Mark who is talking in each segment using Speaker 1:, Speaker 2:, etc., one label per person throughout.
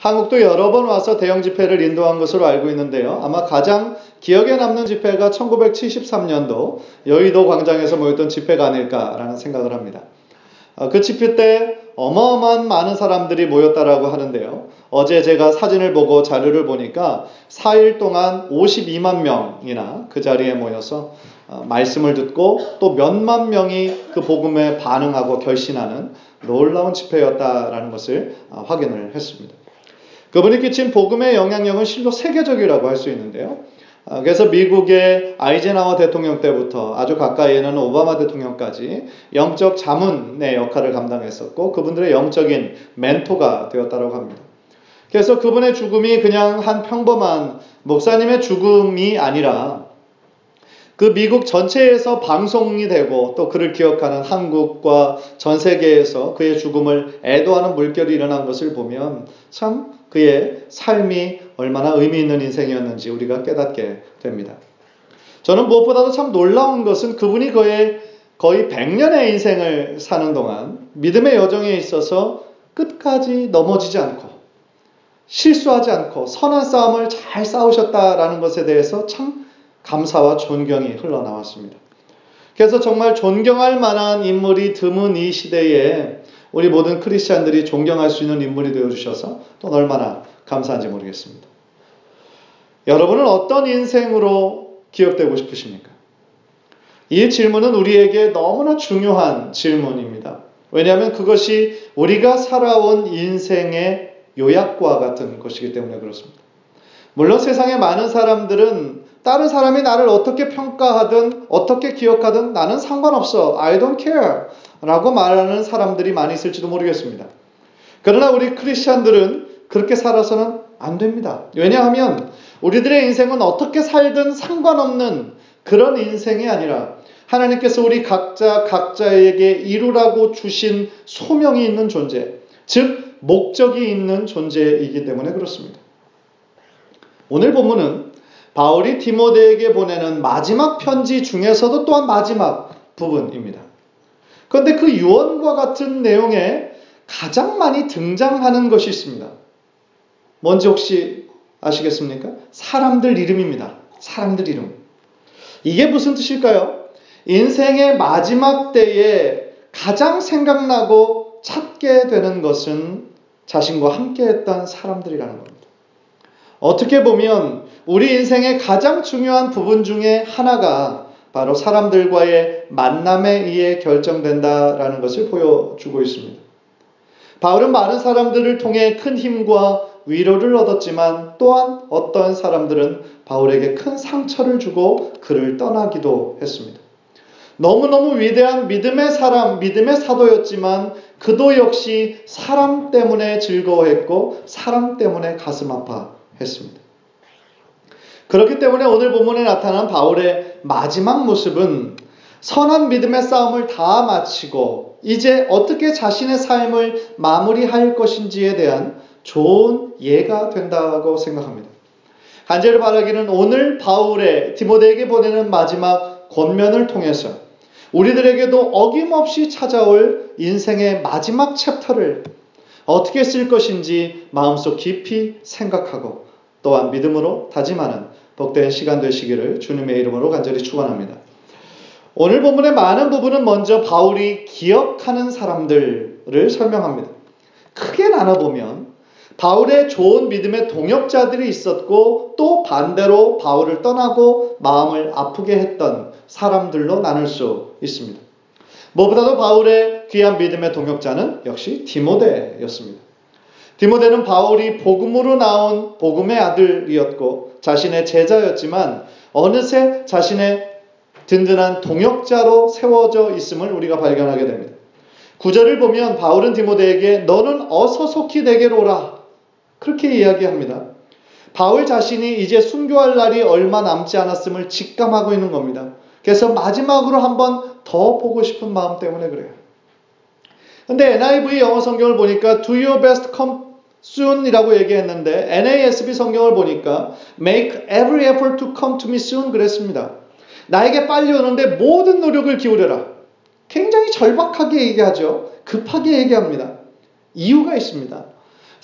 Speaker 1: 한국도 여러 번 와서 대형 집회를 인도한 것으로 알고 있는데요. 아마 가장 기억에 남는 집회가 1973년도 여의도 광장에서 모였던 집회가 아닐까라는 생각을 합니다. 그 집회 때 어마어마한 많은 사람들이 모였다라고 하는데요. 어제 제가 사진을 보고 자료를 보니까 4일 동안 52만 명이나 그 자리에 모여서 말씀을 듣고 또 몇만 명이 그 복음에 반응하고 결신하는 놀라운 집회였다라는 것을 확인을 했습니다. 그분이 끼친 복음의 영향력은 실로 세계적이라고 할 수 있는데요. 그래서 미국의 아이젠하워 대통령 때부터 아주 가까이에는 오바마 대통령까지 영적 자문의 역할을 감당했었고 그분들의 영적인 멘토가 되었다고 합니다. 그래서 그분의 죽음이 그냥 한 평범한 목사님의 죽음이 아니라 그 미국 전체에서 방송이 되고 또 그를 기억하는 한국과 전 세계에서 그의 죽음을 애도하는 물결이 일어난 것을 보면 참 그의 삶이 얼마나 의미 있는 인생이었는지 우리가 깨닫게 됩니다. 저는 무엇보다도 참 놀라운 것은 그분이 거의 100년의 인생을 사는 동안 믿음의 여정에 있어서 끝까지 넘어지지 않고 실수하지 않고 선한 싸움을 잘 싸우셨다라는 것에 대해서 참 감사와 존경이 흘러나왔습니다. 그래서 정말 존경할 만한 인물이 드문 이 시대에 우리 모든 크리스찬들이 존경할 수 있는 인물이 되어주셔서 또 얼마나 감사한지 모르겠습니다. 여러분은 어떤 인생으로 기억되고 싶으십니까? 이 질문은 우리에게 너무나 중요한 질문입니다. 왜냐하면 그것이 우리가 살아온 인생의 요약과 같은 것이기 때문에 그렇습니다. 물론 세상에 많은 사람들은 다른 사람이 나를 어떻게 평가하든 어떻게 기억하든 나는 상관없어. I don't care. 라고 말하는 사람들이 많이 있을지도 모르겠습니다. 그러나 우리 크리스찬들은 그렇게 살아서는 안 됩니다. 왜냐하면 우리들의 인생은 어떻게 살든 상관없는 그런 인생이 아니라 하나님께서 우리 각자에게 이루라고 주신 소명이 있는 존재, 즉 목적이 있는 존재이기 때문에 그렇습니다. 오늘 본문은 바울이 디모데에게 보내는 마지막 편지 중에서도 또한 마지막 부분입니다. 그런데 그 유언과 같은 내용에 가장 많이 등장하는 것이 있습니다. 뭔지 혹시 아시겠습니까? 사람들 이름입니다. 사람들 이름. 이게 무슨 뜻일까요? 인생의 마지막 때에 가장 생각나고 찾게 되는 것은 자신과 함께했던 사람들이라는 겁니다. 어떻게 보면 우리 인생의 가장 중요한 부분 중에 하나가 바로 사람들과의 만남에 의해 결정된다라는 것을 보여주고 있습니다. 바울은 많은 사람들을 통해 큰 힘과 위로를 얻었지만 또한 어떤 사람들은 바울에게 큰 상처를 주고 그를 떠나기도 했습니다. 너무너무 위대한 믿음의 사람, 믿음의 사도였지만 그도 역시 사람 때문에 즐거워했고 사람 때문에 가슴 아파했습니다. 그렇기 때문에 오늘 본문에 나타난 바울의 마지막 모습은 선한 믿음의 싸움을 다 마치고 이제 어떻게 자신의 삶을 마무리할 것인지에 대한 좋은 예가 된다고 생각합니다. 간절히 바라기는 오늘 바울의 디모데에게 보내는 마지막 권면을 통해서 우리들에게도 어김없이 찾아올 인생의 마지막 챕터를 어떻게 쓸 것인지 마음속 깊이 생각하고 또한 믿음으로 다짐하는 복된 시간 되시기를 주님의 이름으로 간절히 축원합니다. 오늘 본문의 많은 부분은 먼저 바울이 기억하는 사람들을 설명합니다. 크게 나눠보면 바울의 좋은 믿음의 동역자들이 있었고 또 반대로 바울을 떠나고 마음을 아프게 했던 사람들로 나눌 수 있습니다. 무엇보다도 바울의 귀한 믿음의 동역자는 역시 디모데였습니다. 디모데는 바울이 복음으로 나온 복음의 아들이었고 자신의 제자였지만 어느새 자신의 든든한 동역자로 세워져 있음을 우리가 발견하게 됩니다. 9절을 보면 바울은 디모데에게 너는 어서 속히 내게로 오라 그렇게 이야기합니다. 바울 자신이 이제 순교할 날이 얼마 남지 않았음을 직감하고 있는 겁니다. 그래서 마지막으로 한번 더 보고 싶은 마음 때문에 그래요. 근데 NIV 영어 성경을 보니까 do your best come soon 이라고 얘기했는데 NASB 성경을 보니까 make every effort to come to me soon 그랬습니다. 나에게 빨리 오는데 모든 노력을 기울여라. 굉장히 절박하게 얘기하죠. 급하게 얘기합니다. 이유가 있습니다.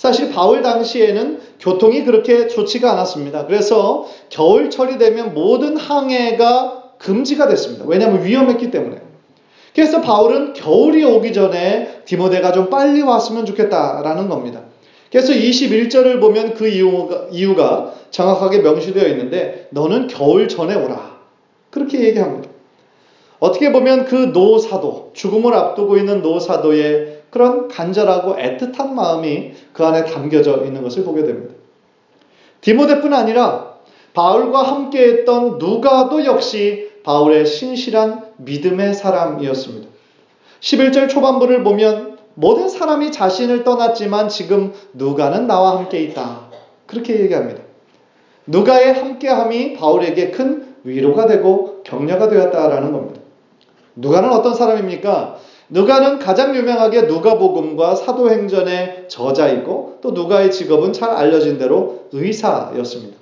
Speaker 1: 사실 바울 당시에는 교통이 그렇게 좋지가 않았습니다. 그래서 겨울철이 되면 모든 항해가 금지가 됐습니다. 왜냐하면 위험했기 때문에. 그래서 바울은 겨울이 오기 전에 디모데가 좀 빨리 왔으면 좋겠다라는 겁니다. 그래서 21절을 보면 그 이유가 정확하게 명시되어 있는데 너는 겨울 전에 오라. 그렇게 얘기합니다. 어떻게 보면 그 노사도, 죽음을 앞두고 있는 노사도의 그런 간절하고 애틋한 마음이 그 안에 담겨져 있는 것을 보게 됩니다. 디모데뿐 아니라 바울과 함께했던 누가도 역시 바울의 신실한 믿음의 사람이었습니다. 11절 초반부를 보면 모든 사람이 자신을 떠났지만 지금 누가는 나와 함께 있다. 그렇게 얘기합니다. 누가의 함께함이 바울에게 큰 위로가 되고 격려가 되었다라는 겁니다. 누가는 어떤 사람입니까? 누가는 가장 유명하게 누가복음과 사도행전의 저자이고 또 누가의 직업은 잘 알려진 대로 의사였습니다.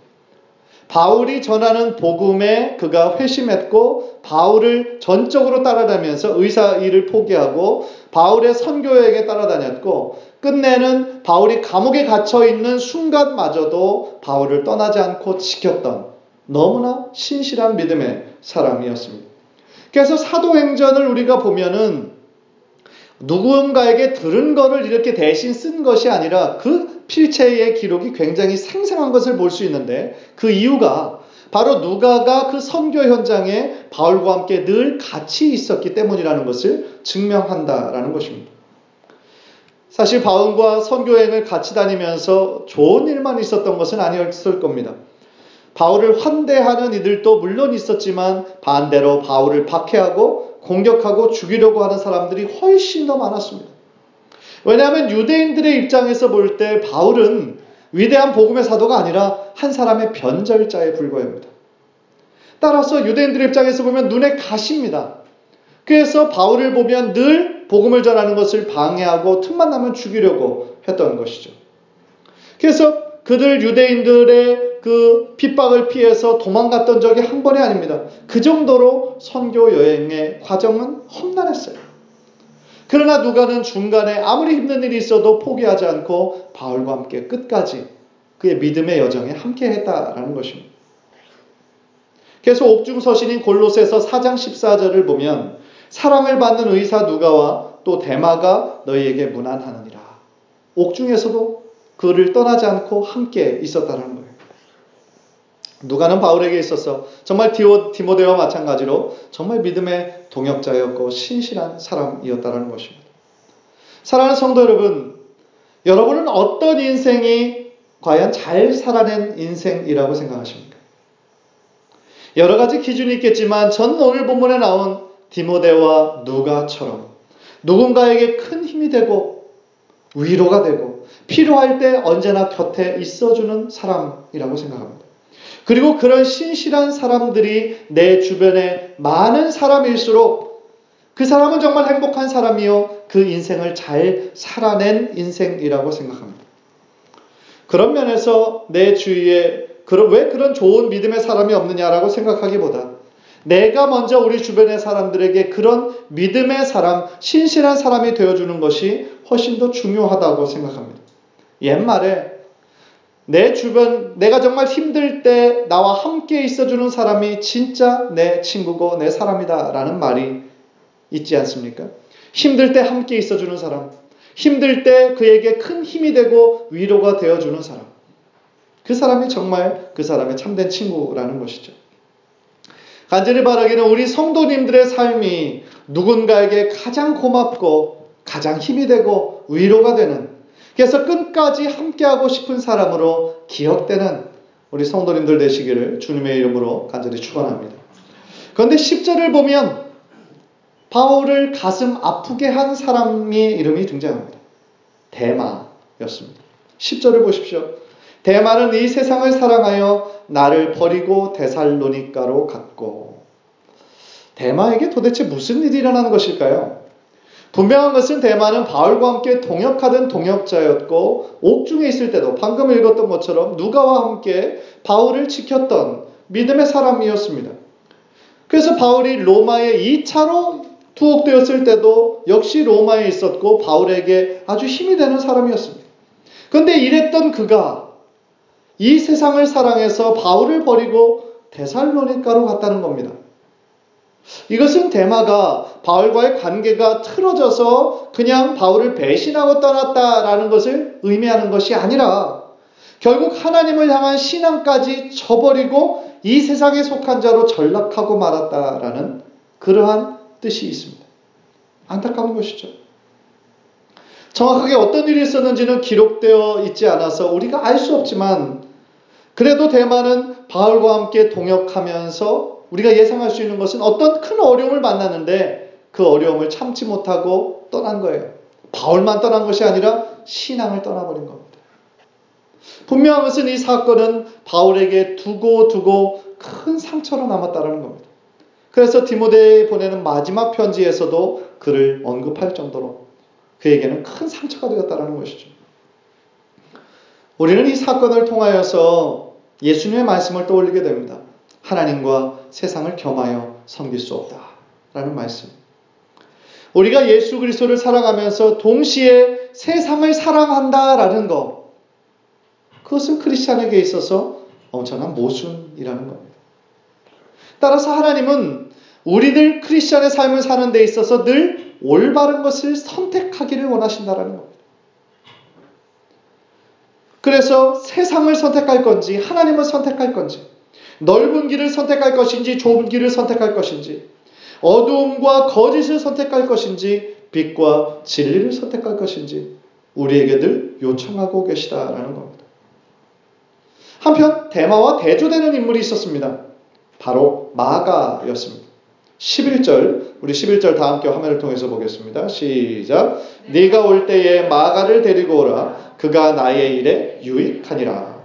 Speaker 1: 바울이 전하는 복음에 그가 회심했고 바울을 전적으로 따라다니면서 의사 일을 포기하고 바울의 선교 여행에 따라다녔고 끝내는 바울이 감옥에 갇혀있는 순간마저도 바울을 떠나지 않고 지켰던 너무나 신실한 믿음의 사람이었습니다. 그래서 사도행전을 우리가 보면은 누군가에게 들은 거를 이렇게 대신 쓴 것이 아니라 그 필체의 기록이 굉장히 생생한 것을 볼 수 있는데 그 이유가 바로 누가가 그 선교 현장에 바울과 함께 늘 같이 있었기 때문이라는 것을 증명한다라는 것입니다. 사실 바울과 선교 여행을 같이 다니면서 좋은 일만 있었던 것은 아니었을 겁니다. 바울을 환대하는 이들도 물론 있었지만 반대로 바울을 박해하고 공격하고 죽이려고 하는 사람들이 훨씬 더 많았습니다. 왜냐하면 유대인들의 입장에서 볼 때 바울은 위대한 복음의 사도가 아니라 한 사람의 변절자에 불과합니다. 따라서 유대인들의 입장에서 보면 눈에 가십니다. 그래서 바울을 보면 늘 복음을 전하는 것을 방해하고 틈만 나면 죽이려고 했던 것이죠. 그래서 그들 유대인들의 그 핍박을 피해서 도망갔던 적이 한 번이 아닙니다. 그 정도로 선교 여행의 과정은 험난했어요. 그러나 누가는 중간에 아무리 힘든 일이 있어도 포기하지 않고 바울과 함께 끝까지 그의 믿음의 여정에 함께 했다라는 것입니다. 그래서 옥중서신인 골로새서 4장 14절을 보면 사랑을 받는 의사 누가와 또 데마가 너희에게 문안하느니라. 옥중에서도 그를 떠나지 않고 함께 있었다는 거예요. 누가는 바울에게 있어서 정말 디모데와 마찬가지로 정말 믿음의 동역자였고 신실한 사람이었다는 것입니다. 사랑하는 성도 여러분, 여러분은 어떤 인생이 과연 잘 살아낸 인생이라고 생각하십니까? 여러 가지 기준이 있겠지만 전 오늘 본문에 나온 디모데와 누가처럼 누군가에게 큰 힘이 되고 위로가 되고 필요할 때 언제나 곁에 있어주는 사람이라고 생각합니다. 그리고 그런 신실한 사람들이 내 주변에 많은 사람일수록 그 사람은 정말 행복한 사람이요. 그 인생을 잘 살아낸 인생이라고 생각합니다. 그런 면에서 내 주위에 왜 그런 좋은 믿음의 사람이 없느냐라고 생각하기보다 내가 먼저 우리 주변의 사람들에게 그런 믿음의 사람, 신실한 사람이 되어주는 것이 훨씬 더 중요하다고 생각합니다. 옛말에 내 주변, 내가 정말 힘들 때 나와 함께 있어주는 사람이 진짜 내 친구고 내 사람이다 라는 말이 있지 않습니까? 힘들 때 함께 있어주는 사람, 힘들 때 그에게 큰 힘이 되고 위로가 되어주는 사람, 그 사람이 정말 그 사람의 참된 친구라는 것이죠. 간절히 바라기는 우리 성도님들의 삶이 누군가에게 가장 고맙고 가장 힘이 되고 위로가 되는, 그래서 끝까지 함께하고 싶은 사람으로 기억되는 우리 성도님들 되시기를 주님의 이름으로 간절히 축원합니다. 그런데 10절을 보면 바울을 가슴 아프게 한 사람의 이름이 등장합니다. 데마였습니다. 10절을 보십시오. 데마는 이 세상을 사랑하여 나를 버리고 데살로니가로 갔고. 데마에게 도대체 무슨 일이 일어나는 것일까요? 분명한 것은 데마는 바울과 함께 동역하던 동역자였고 옥중에 있을 때도 방금 읽었던 것처럼 누가와 함께 바울을 지켰던 믿음의 사람이었습니다. 그래서 바울이 로마에 2차로 투옥되었을 때도 역시 로마에 있었고 바울에게 아주 힘이 되는 사람이었습니다. 그런데 이랬던 그가 이 세상을 사랑해서 바울을 버리고 데살로니가로 갔다는 겁니다. 이것은 데마가 바울과의 관계가 틀어져서 그냥 바울을 배신하고 떠났다라는 것을 의미하는 것이 아니라 결국 하나님을 향한 신앙까지 저버리고 이 세상에 속한 자로 전락하고 말았다라는 그러한 뜻이 있습니다. 안타까운 것이죠. 정확하게 어떤 일이 있었는지는 기록되어 있지 않아서 우리가 알 수 없지만 그래도 데마는 바울과 함께 동역하면서 우리가 예상할 수 있는 것은 어떤 큰 어려움을 만났는데 그 어려움을 참지 못하고 떠난 거예요. 바울만 떠난 것이 아니라 신앙을 떠나버린 겁니다. 분명한 것은 이 사건은 바울에게 두고 큰 상처로 남았다는 겁니다. 그래서 디모데에 보내는 마지막 편지에서도 그를 언급할 정도로 그에게는 큰 상처가 되었다는 것이죠. 우리는 이 사건을 통하여서 예수님의 말씀을 떠올리게 됩니다. 하나님과 세상을 겸하여 섬길 수 없다 라는 말씀. 우리가 예수 그리스도를 사랑하면서 동시에 세상을 사랑한다라는 것, 그것은 크리스찬에게 있어서 엄청난 모순이라는 겁니다. 따라서 하나님은 우리들 크리스찬의 삶을 사는 데 있어서 늘 올바른 것을 선택하기를 원하신다는 겁니다. 그래서 세상을 선택할 건지 하나님을 선택할 건지, 넓은 길을 선택할 것인지 좁은 길을 선택할 것인지, 어두움과 거짓을 선택할 것인지 빛과 진리를 선택할 것인지 우리에게 늘 요청하고 계시다라는 겁니다. 한편 데마와 대조되는 인물이 있었습니다. 바로 마가였습니다. 11절, 우리 11절 다 함께 화면을 통해서 보겠습니다. 시작. 네가 올 때에 마가를 데리고 오라. 그가 나의 일에 유익하니라.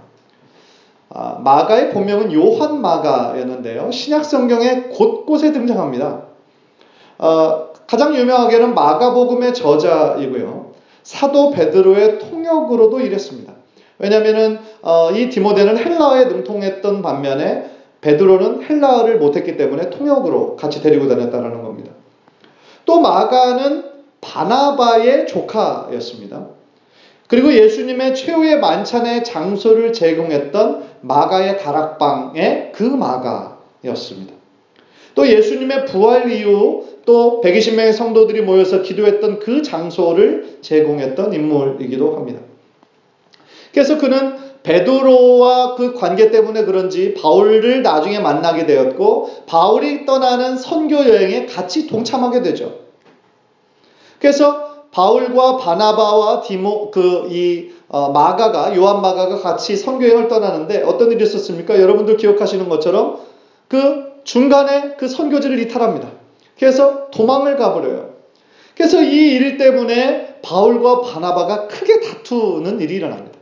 Speaker 1: 마가의 본명은 요한 마가였는데요. 신약 성경에 곳곳에 등장합니다. 가장 유명하게는 마가복음의 저자이고요. 사도 베드로의 통역으로도 일했습니다. 왜냐하면 이 디모데는 헬라어에 능통했던 반면에 베드로는 헬라어를 못했기 때문에 통역으로 같이 데리고 다녔다는 겁니다. 또 마가는 바나바의 조카였습니다. 그리고 예수님의 최후의 만찬의 장소를 제공했던 마가의 다락방의 그 마가였습니다. 또 예수님의 부활 이후 또 120명의 성도들이 모여서 기도했던 그 장소를 제공했던 인물이기도 합니다. 그래서 그는 베드로와 그 관계 때문에 그런지 바울을 나중에 만나게 되었고 바울이 떠나는 선교 여행에 같이 동참하게 되죠. 그래서 바울과 바나바와 마가가 요한 마가가 같이 선교 여행을 떠나는데 어떤 일이 있었습니까? 여러분들 기억하시는 것처럼 그 중간에 그 선교지를 이탈합니다. 그래서 도망을 가버려요. 그래서 이 일 때문에 바울과 바나바가 크게 다투는 일이 일어납니다.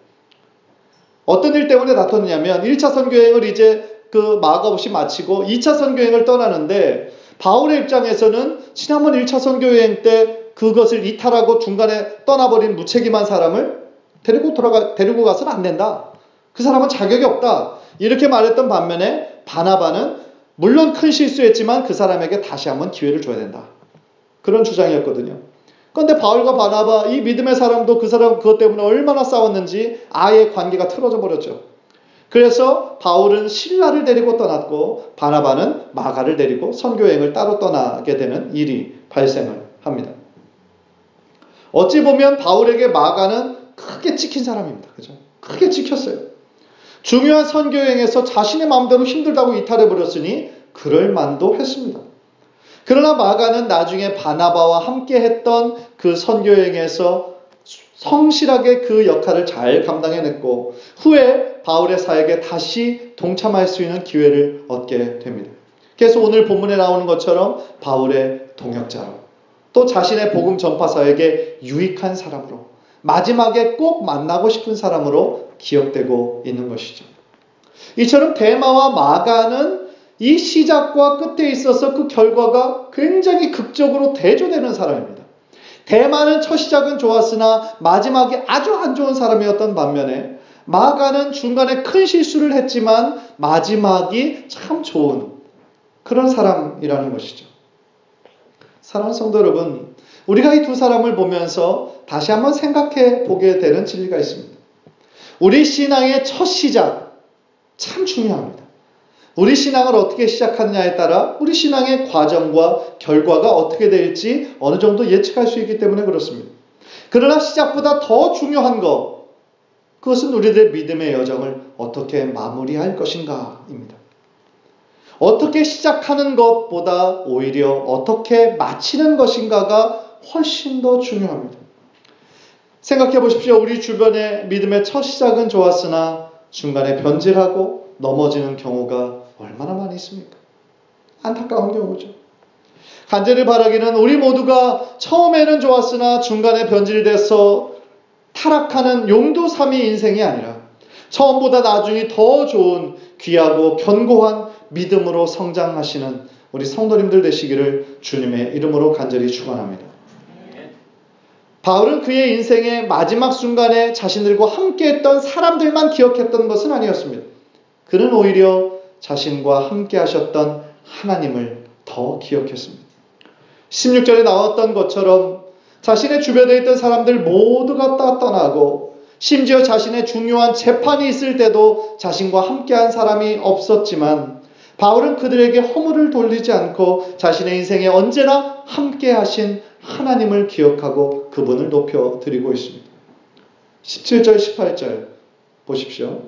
Speaker 1: 어떤 일 때문에 다퉜냐면 1차 선교여행을 이제 그 마가 없이 마치고 2차 선교여행을 떠나는데 바울의 입장에서는 지난번 1차 선교여행 때 그것을 이탈하고 중간에 떠나버린 무책임한 사람을 데리고 가서는 안 된다. 그 사람은 자격이 없다. 이렇게 말했던 반면에 바나바는 물론 큰 실수했지만 그 사람에게 다시 한번 기회를 줘야 된다. 그런 주장이었거든요. 그런데 바울과 바나바, 이 믿음의 사람도 그 사람 그것 때문에 얼마나 싸웠는지 아예 관계가 틀어져 버렸죠. 그래서 바울은 실라를 데리고 떠났고 바나바는 마가를 데리고 선교여행을 따로 떠나게 되는 일이 발생을 합니다. 어찌 보면 바울에게 마가는 크게 찍힌 사람입니다. 그죠? 크게 찍혔어요. 중요한 선교여행에서 자신의 마음대로 힘들다고 이탈해버렸으니 그럴 만도 했습니다. 그러나 마가는 나중에 바나바와 함께 했던 그 선교여행에서 성실하게 그 역할을 잘 감당해냈고 후에 바울의 사역에 다시 동참할 수 있는 기회를 얻게 됩니다. 그래서 오늘 본문에 나오는 것처럼 바울의 동역자로 또 자신의 복음 전파 사역에 유익한 사람으로 마지막에 꼭 만나고 싶은 사람으로 기억되고 있는 것이죠. 이처럼 데마와 마가는 이 시작과 끝에 있어서 그 결과가 굉장히 극적으로 대조되는 사람입니다. 데마는 첫 시작은 좋았으나 마지막에 아주 안 좋은 사람이었던 반면에 마가는 중간에 큰 실수를 했지만 마지막이 참 좋은 그런 사람이라는 것이죠. 사랑하는 성도 여러분, 우리가 이 두 사람을 보면서 다시 한번 생각해 보게 되는 진리가 있습니다. 우리 신앙의 첫 시작 참 중요합니다. 우리 신앙을 어떻게 시작하느냐에 따라 우리 신앙의 과정과 결과가 어떻게 될지 어느 정도 예측할 수 있기 때문에 그렇습니다. 그러나 시작보다 더 중요한 것, 그것은 우리들의 믿음의 여정을 어떻게 마무리할 것인가입니다. 어떻게 시작하는 것보다 오히려 어떻게 마치는 것인가가 훨씬 더 중요합니다. 생각해 보십시오. 우리 주변의 믿음의 첫 시작은 좋았으나 중간에 변질하고 넘어지는 경우가 얼마나 많이 있습니까? 안타까운 경우죠. 간절히 바라기는 우리 모두가 처음에는 좋았으나 중간에 변질돼서 타락하는 용두삼이 인생이 아니라 처음보다 나중이 더 좋은 귀하고 견고한 믿음으로 성장하시는 우리 성도님들 되시기를 주님의 이름으로 간절히 축원합니다. 바울은 그의 인생의 마지막 순간에 자신들과 함께했던 사람들만 기억했던 것은 아니었습니다. 그는 오히려 자신과 함께 하셨던 하나님을 더 기억했습니다. 16절에 나왔던 것처럼 자신의 주변에 있던 사람들 모두가 떠나고 심지어 자신의 중요한 재판이 있을 때도 자신과 함께한 사람이 없었지만 바울은 그들에게 허물을 돌리지 않고 자신의 인생에 언제나 함께하신 하나님을 기억하고 그분을 높여드리고 있습니다. 17절 18절 보십시오.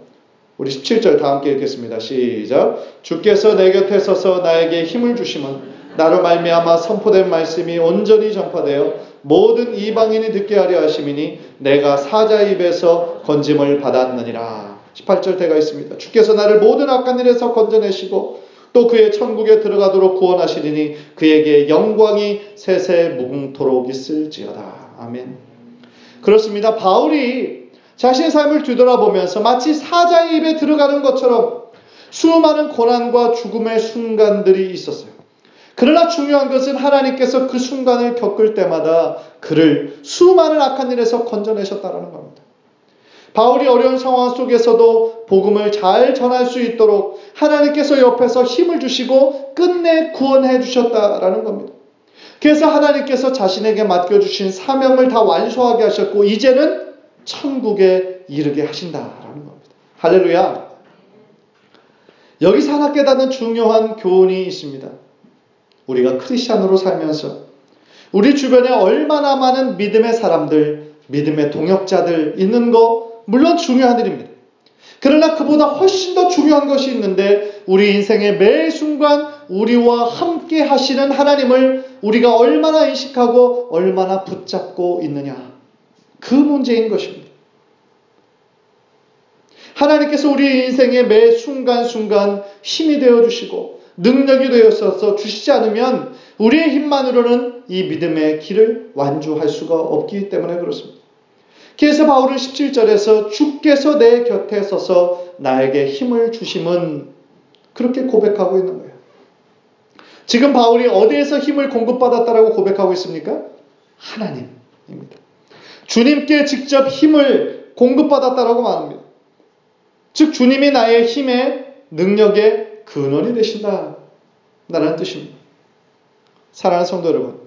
Speaker 1: 우리 17절 다 함께 읽겠습니다. 시작. 주께서 내 곁에 서서 나에게 힘을 주심은 나로 말미암아 선포된 말씀이 온전히 전파되어 모든 이방인이 듣게 하려 하심이니 내가 사자의 입에서 건짐을 받았느니라. 18절 대가 있습니다. 주께서 나를 모든 악한 일에서 건져내시고 또 그의 천국에 들어가도록 구원하시리니 그에게 영광이 세세 무궁토록 있을지어다. 아멘. 그렇습니다. 바울이 자신의 삶을 뒤돌아보면서 마치 사자의 입에 들어가는 것처럼 수많은 고난과 죽음의 순간들이 있었어요. 그러나 중요한 것은 하나님께서 그 순간을 겪을 때마다 그를 수많은 악한 일에서 건져내셨다는 겁니다. 바울이 어려운 상황 속에서도 복음을 잘 전할 수 있도록 하나님께서 옆에서 힘을 주시고 끝내 구원해 주셨다라는 겁니다. 그래서 하나님께서 자신에게 맡겨주신 사명을 다 완수하게 하셨고 이제는 천국에 이르게 하신다라는 겁니다. 할렐루야. 여기서 하나 깨닫는 중요한 교훈이 있습니다. 우리가 크리스찬으로 살면서 우리 주변에 얼마나 많은 믿음의 사람들, 믿음의 동역자들 있는 거 물론 중요한 일입니다. 그러나 그보다 훨씬 더 중요한 것이 있는데 우리 인생의 매 순간 우리와 함께 하시는 하나님을 우리가 얼마나 인식하고 얼마나 붙잡고 있느냐. 그 문제인 것입니다. 하나님께서 우리 인생의 매 순간순간 힘이 되어주시고 능력이 되어서 주시지 않으면 우리의 힘만으로는 이 믿음의 길을 완주할 수가 없기 때문에 그렇습니다. 그래서 바울은 17절에서 주께서 내 곁에 서서 나에게 힘을 주심은 그렇게 고백하고 있는 거예요. 지금 바울이 어디에서 힘을 공급받았다라고 고백하고 있습니까? 하나님입니다. 주님께 직접 힘을 공급받았다라고 말합니다. 즉 주님이 나의 힘의 능력의 근원이 되신다 라는 뜻입니다. 사랑하는 성도 여러분,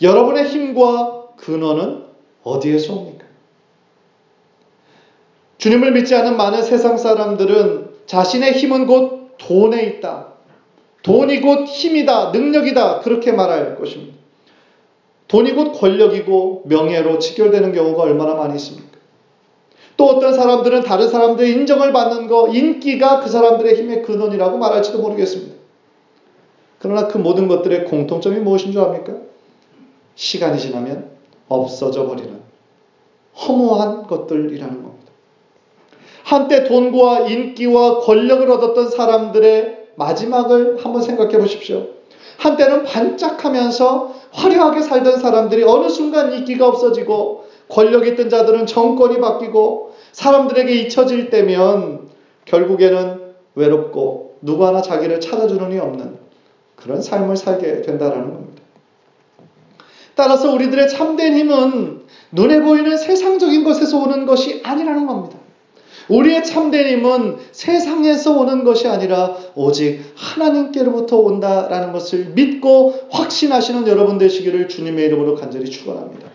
Speaker 1: 여러분의 힘과 근원은 어디에서 옵니까? 주님을 믿지 않은 많은 세상 사람들은 자신의 힘은 곧 돈에 있다. 돈이 곧 힘이다, 능력이다 그렇게 말할 것입니다. 돈이 곧 권력이고 명예로 직결되는 경우가 얼마나 많이 있습니까? 또 어떤 사람들은 다른 사람들의 인정을 받는 것, 인기가 그 사람들의 힘의 근원이라고 말할지도 모르겠습니다. 그러나 그 모든 것들의 공통점이 무엇인 줄 압니까? 시간이 지나면 없어져 버리는 허무한 것들이라는 겁니다. 한때 돈과 인기와 권력을 얻었던 사람들의 마지막을 한번 생각해 보십시오. 한때는 반짝하면서 화려하게 살던 사람들이 어느 순간 인기가 없어지고 권력이 있던 자들은 정권이 바뀌고 사람들에게 잊혀질 때면 결국에는 외롭고 누구 하나 자기를 찾아주는 이 없는 그런 삶을 살게 된다는 겁니다. 따라서 우리들의 참된 힘은 눈에 보이는 세상적인 것에서 오는 것이 아니라는 겁니다. 우리의 참된 힘은 세상에서 오는 것이 아니라 오직 하나님께로부터 온다라는 것을 믿고 확신하시는 여러분 되시기를 주님의 이름으로 간절히 축원합니다.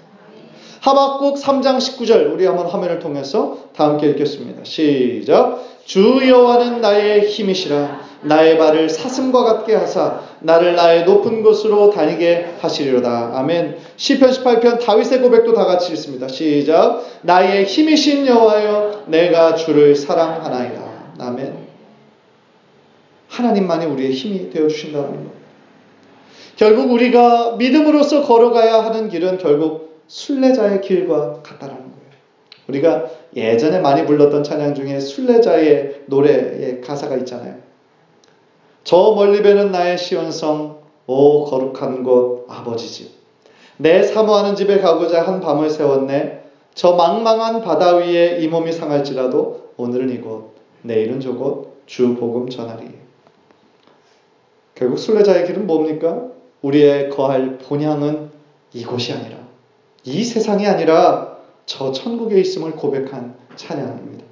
Speaker 1: 하박국 3장 19절 우리 한번 화면을 통해서 다 함께 읽겠습니다. 시작. 주 여호와는 나의 힘이시라. 나의 발을 사슴과 같게 하사 나를 나의 높은 곳으로 다니게 하시리로다. 아멘. 시편 18편 다윗의 고백도 다 같이 읽습니다. 시작. 나의 힘이신 여호와여 내가 주를 사랑하나이다. 아멘. 하나님만이 우리의 힘이 되어주신다는 것. 결국 우리가 믿음으로써 걸어가야 하는 길은 결국 순례자의 길과 같다는 거예요. 우리가 예전에 많이 불렀던 찬양 중에 순례자의 노래의 가사가 있잖아요. 저 멀리 배는 나의 시온성 오 거룩한 곳 아버지 집. 내 사모하는 집에 가고자 한 밤을 세웠네. 저 망망한 바다 위에 이 몸이 상할지라도 오늘은 이곳 내일은 저곳 주 복음 전하리. 결국 순례자의 길은 뭡니까? 우리의 거할 본향은 이곳이 아니라 이 세상이 아니라 저 천국에 있음을 고백한 찬양입니다.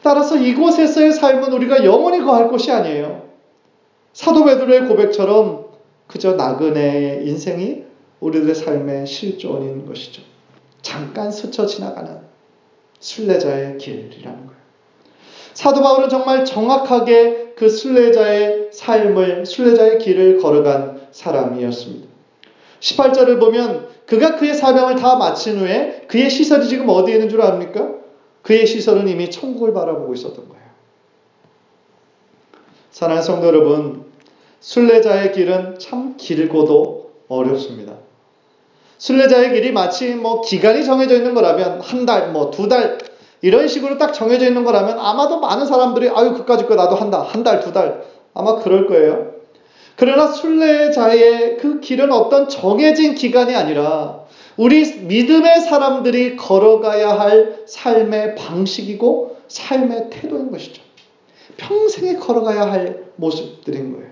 Speaker 1: 따라서 이곳에서의 삶은 우리가 영원히 거할 곳이 아니에요. 사도 베드로의 고백처럼 그저 나그네의 인생이 우리들의 삶의 실존인 것이죠. 잠깐 스쳐 지나가는 순례자의 길이라는 거예요. 사도 바울은 정말 정확하게 그 순례자의 삶을, 순례자의 길을 걸어간 사람이었습니다. 18절을 보면 그가 그의 사명을 다 마친 후에 그의 시설이 지금 어디에 있는 줄 압니까? 그의 시설은 이미 천국을 바라보고 있었던 거예요. 사랑하는 성도 여러분, 순례자의 길은 참 길고도 어렵습니다. 순례자의 길이 마치 기간이 정해져 있는 거라면 한 달, 2달 이런 식으로 딱 정해져 있는 거라면 아마도 많은 사람들이 아유 그까짓 거 나도 한다. 한 달, 2달 아마 그럴 거예요. 그러나 순례자의 그 길은 어떤 정해진 기간이 아니라 우리 믿음의 사람들이 걸어가야 할 삶의 방식이고 삶의 태도인 것이죠. 평생에 걸어가야 할 모습들인 거예요.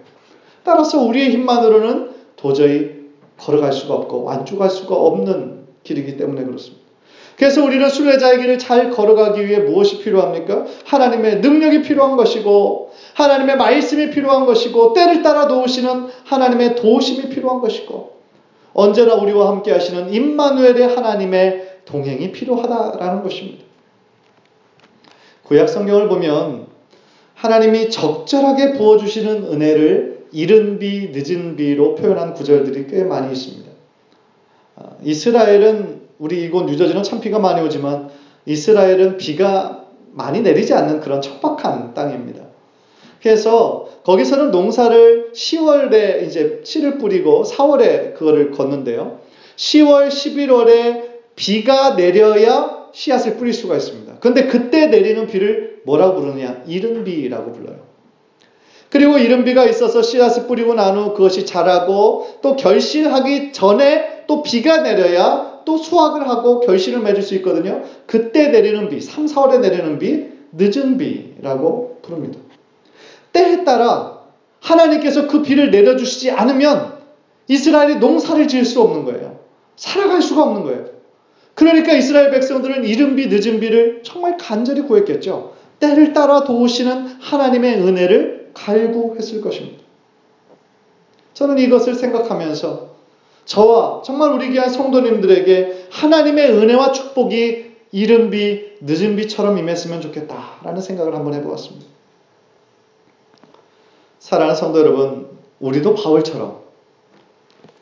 Speaker 1: 따라서 우리의 힘만으로는 도저히 걸어갈 수가 없고 완주할 수가 없는 길이기 때문에 그렇습니다. 그래서 우리는 순례자의 길을 잘 걸어가기 위해 무엇이 필요합니까? 하나님의 능력이 필요한 것이고 하나님의 말씀이 필요한 것이고 때를 따라 도우시는 하나님의 도우심이 필요한 것이고 언제나 우리와 함께 하시는 임마누엘의 하나님의 동행이 필요하다라는 것입니다. 구약 성경을 보면 하나님이 적절하게 부어주시는 은혜를 이른 비, 늦은 비로 표현한 구절들이 꽤 많이 있습니다. 이스라엘은 우리 이곳 뉴저지는 참 비가 많이 오지만 이스라엘은 비가 많이 내리지 않는 그런 척박한 땅입니다. 그래서 거기서는 농사를 10월에 이제 씨를 뿌리고 4월에 그거를 걷는데요. 10월, 11월에 비가 내려야 씨앗을 뿌릴 수가 있습니다. 그런데 그때 내리는 비를 뭐라고 부르느냐? 이른 비라고 불러요. 그리고 이른 비가 있어서 씨앗을 뿌리고 난 후 그것이 자라고 또 결실하기 전에 또 비가 내려야 또 수확을 하고 결실을 맺을 수 있거든요. 그때 내리는 비, 3, 4월에 내리는 비, 늦은 비라고 부릅니다. 때에 따라 하나님께서 그 비를 내려주시지 않으면 이스라엘이 농사를 지을 수 없는 거예요. 살아갈 수가 없는 거예요. 그러니까 이스라엘 백성들은 이른 비, 늦은 비를 정말 간절히 구했겠죠. 때를 따라 도우시는 하나님의 은혜를 갈구했을 것입니다. 저는 이것을 생각하면서 저와 정말 우리 귀한 성도님들에게 하나님의 은혜와 축복이 이른 비, 늦은 비처럼 임했으면 좋겠다라는 생각을 한번 해보았습니다. 사랑하는 성도 여러분, 우리도 바울처럼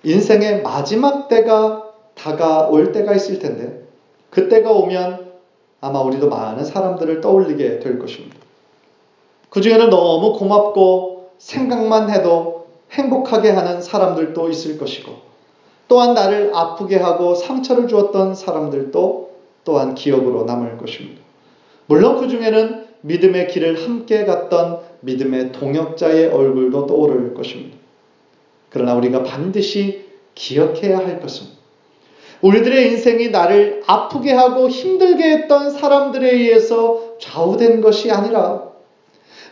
Speaker 1: 인생의 마지막 때가 다가올 때가 있을 텐데 그때가 오면 아마 우리도 많은 사람들을 떠올리게 될 것입니다. 그 중에는 너무 고맙고 생각만 해도 행복하게 하는 사람들도 있을 것이고 또한 나를 아프게 하고 상처를 주었던 사람들도 또한 기억으로 남을 것입니다. 물론 그 중에는 믿음의 길을 함께 갔던 믿음의 동역자의 얼굴도 떠오를 것입니다. 그러나 우리가 반드시 기억해야 할 것은 우리들의 인생이 나를 아프게 하고 힘들게 했던 사람들에 의해서 좌우된 것이 아니라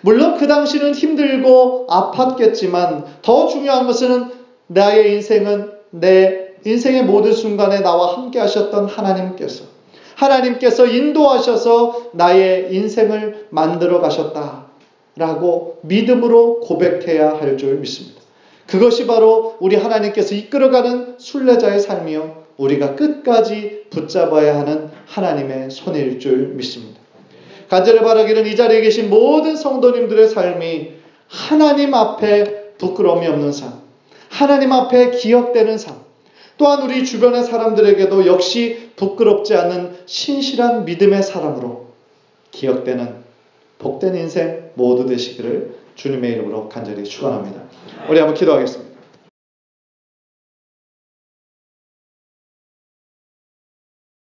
Speaker 1: 물론 그 당시는 힘들고 아팠겠지만 더 중요한 것은 나의 인생은 내 인생의 모든 순간에 나와 함께 하셨던 하나님께서 인도하셔서 나의 인생을 만들어 가셨다라고 믿음으로 고백해야 할 줄 믿습니다. 그것이 바로 우리 하나님께서 이끌어가는 순례자의 삶이요 우리가 끝까지 붙잡아야 하는 하나님의 손일 줄 믿습니다. 간절히 바라기는 이 자리에 계신 모든 성도님들의 삶이 하나님 앞에 부끄러움이 없는 삶, 하나님 앞에 기억되는 삶, 또한 우리 주변의 사람들에게도 역시 부끄럽지 않는 신실한 믿음의 사람으로 기억되는 복된 인생 모두 되시기를 주님의 이름으로 간절히 축원합니다. 우리 한번 기도하겠습니다.